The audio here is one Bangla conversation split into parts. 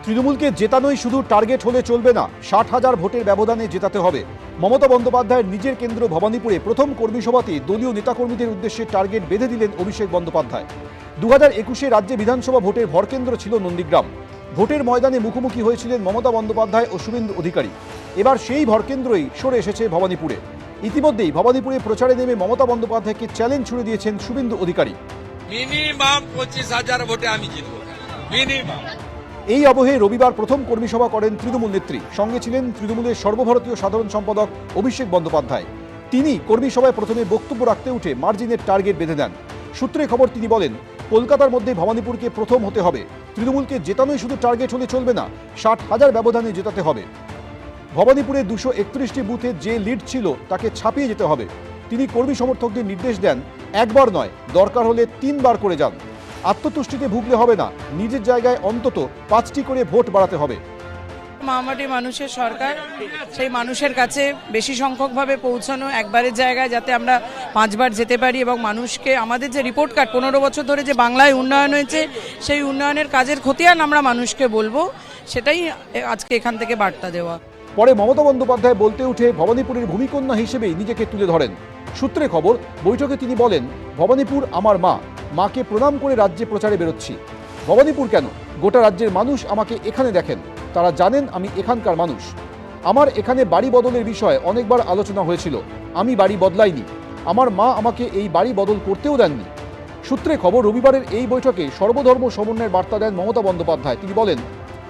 তৃণমূলকে জেতানোই শুধু টার্গেট হলে চলবে না, 60,000 ভোটের ব্যবধানে জেতাতে হবে। মমতা বন্দ্যোপাধ্যায়ের নিজের কেন্দ্র ভবানীপুরে প্রথম কর্মী সভাতে দলীয় নেতাকর্মীদের উদ্দেশ্যে টার্গেট বেঁধে দিলেন অভিষেক বন্দ্যোপাধ্যায়। 2021-এ রাজ্যে বিধানসভা ভোটের ভরকেন্দ্র ছিল নন্দীগ্রাম। ভোটের ময়দানে মুখোমুখি হয়েছিলেন মমতা বন্দ্যোপাধ্যায় ও শুভেন্দু অধিকারী। এবার সেই ভরকেন্দ্রই সরে এসেছে ভবানীপুরে। ইতিমধ্যেই ভবানীপুরে প্রচারে নেমে মমতা বন্দ্যোপাধ্যায়কে চ্যালেঞ্জ ছুড়ে দিয়েছেন শুভেন্দু অধিকারী। মিনিমাম 25,000 ভোটে আমি জিতব, মিনিমাম। এই আবহে রবিবার প্রথম কর্মী সভা করেন তৃণমূল নেত্রী। সঙ্গে ছিলেন তৃণমূলের সর্বভারতীয় সাধারণ সম্পাদক অভিষেক বন্দ্যোপাধ্যায়। তিনি কর্মী সভায় প্রথমে বক্তব্য রাখতে উঠে মার্জিনের টার্গেট বেঁধে দেন। সূত্রে খবর তিনি বলেন, কলকাতার মধ্যে ভবানীপুরকে প্রথম হতে হবে। তৃণমূলকে জেতানোই শুধু টার্গেট হলে চলবে না, 60,000 ব্যবধানে জেতাতে হবে। ভবানীপুরে 231টি বুথে যে লিড ছিল তাকে ছাপিয়ে যেতে হবে। তিনি কর্মী সমর্থকদের নির্দেশ দেন, একবার নয়, দরকার হলে 3 বার করে যান। আত্মতুষ্টিতে ভুগলে হবে না, নিজের জায়গায় অন্তত 5টি করে ভোট বাড়াতে হবে। মামাটি মানুষের সরকার, সেই মানুষের কাছে বেশি সংখ্যকভাবে পৌঁছানো, একবারের জায়গায় যাতে আমরা 5 বার যেতে পারি এবং মানুষকে আমাদের যে রিপোর্ট কার্ড 15 বছর ধরে যে বাংলায় উন্নয়ন হয়েছে সেই উন্নয়নের কাজের খতিয়ান আমরা মানুষকে বলবো, সেটাই আজকে এখান থেকে বার্তা দেওয়া। পরে মমতা বন্দ্যোপাধ্যায় বলতে উঠে ভবানীপুরের ভূমিকন্যা হিসেবেই নিজেকে তুলে ধরেন। সূত্রে খবর, বৈঠকে তিনি বলেন, ভবানীপুর আমার মা, মাকে প্রণাম করে রাজ্যে প্রচারে বেরোচ্ছি। ভবানীপুর কেন, গোটা রাজ্যের মানুষ আমাকে এখানে দেখেন, তারা জানেন আমি এখানকার মানুষ। আমার এখানে বাড়ি বদলের বিষয়ে অনেকবার আলোচনা হয়েছিল, আমি বাড়ি বদলাইনি, আমার মা আমাকে এই বাড়ি বদল করতেও দেননি। সূত্রে খবর, রবিবারের এই বৈঠকে সর্বধর্ম সমন্বয়ের বার্তা দেন মমতা বন্দ্যোপাধ্যায়। তিনি বলেন,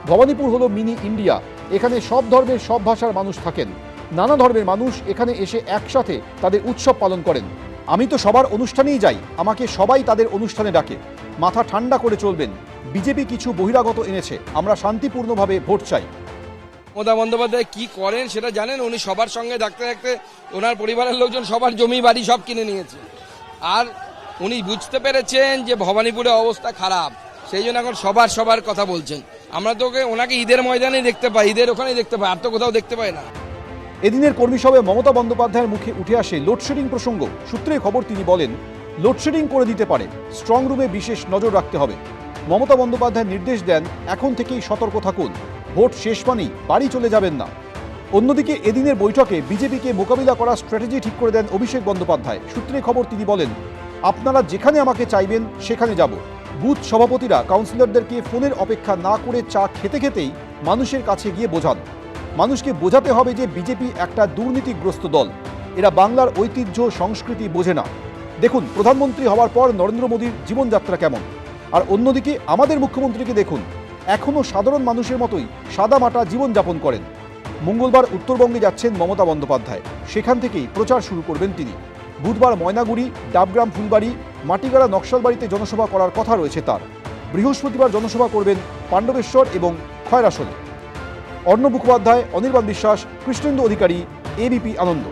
ভবানীপুর হলো মিনি ইন্ডিয়া, এখানে সব ধর্মের সব ভাষার মানুষ থাকেন, নানা ধর্মের মানুষ এখানে এসে একসাথে তাদের উৎসব পালন করেন। আমি তো সবার অনুষ্ঠানেই যাই, আমাকে সবাই তাদের অনুষ্ঠানে ডাকে। মাথা ঠান্ডা করে চলবেন, বিজেপি কিছু বহিরাগত এনেছে, আমরা শান্তিপূর্ণভাবে ভোট চাই। মমতা বন্দ্যোপাধ্যায় কি করেন সেটা জানেন। উনি সবার সঙ্গে থাকতে থাকতে ওনার পরিবারের লোকজন সবার জমি বাড়ি সব কিনে নিয়েছে। আর উনি বুঝতে পেরেছেন যে ভবানীপুরে অবস্থা খারাপ, সেই জন্য এখন সবার কথা বলছেন। আমরা তো ওনাকে ঈদের ময়দানে দেখতে পাই, ঈদের ওখানে দেখতে পাই, আর তো কোথাও দেখতে পাই না। এদিনের কর্মী সভায় মমতা বন্দ্যোপাধ্যায়ের মুখে উঠে আসে লোডশেডিং প্রসঙ্গ। সূত্রে খবর, তিনি বলেন, লোডশেডিং করে দিতে পারে, স্ট্রং রুমে বিশেষ নজর রাখতে হবে। মমতা বন্দ্যোপাধ্যায় নির্দেশ দেন, এখন থেকেই সতর্ক থাকুন, ভোট শেষ মানেই বাড়ি চলে যাবেন না। অন্যদিকে এদিনের বৈঠকে বিজেপিকে মোকাবিলা করার স্ট্র্যাটেজি ঠিক করে দেন অভিষেক বন্দ্যোপাধ্যায়। সূত্রে খবর, তিনি বলেন, আপনারা যেখানে আমাকে চাইবেন সেখানে যাব। বুথ সভাপতিরা কাউন্সিলরদেরকে ফোনের অপেক্ষা না করে চা খেতে খেতেই মানুষের কাছে গিয়ে বোঝান। মানুষকে বোঝাতে হবে যে বিজেপি একটা দুর্নীতিগ্রস্ত দল, এরা বাংলার ঐতিহ্য সংস্কৃতি বোঝে না। দেখুন প্রধানমন্ত্রী হওয়ার পর নরেন্দ্র মোদীর জীবনযাত্রা কেমন, আর অন্যদিকে আমাদের মুখ্যমন্ত্রীকে দেখুন, এখনও সাধারণ মানুষের মতোই সাদামাটা জীবনযাপন করেন। মঙ্গলবার উত্তরবঙ্গে যাচ্ছেন মমতা বন্দ্যোপাধ্যায়, সেখান থেকেই প্রচার শুরু করবেন তিনি। বুধবার ময়নাগুড়ি, ডাবগ্রাম, ফুলবাড়ি, মাটিগাড়া, নকশালবাড়িতে জনসভা করার কথা রয়েছে তার। বৃহস্পতিবার জনসভা করবেন পাণ্ডবেশ্বর এবং খয়রাসনে। অর্ণব মুখোপাধ্যায়, অনির্বাণ বিশ্বাস, কৃষ্ণেন্দু অধিকারী, এবিপি আনন্দ।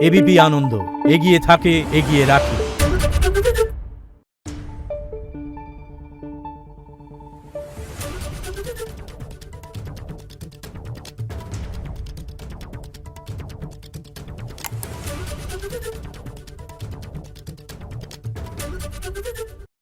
এবিপি আনন্দ, এগিয়ে থাকে, এগিয়ে রাখে।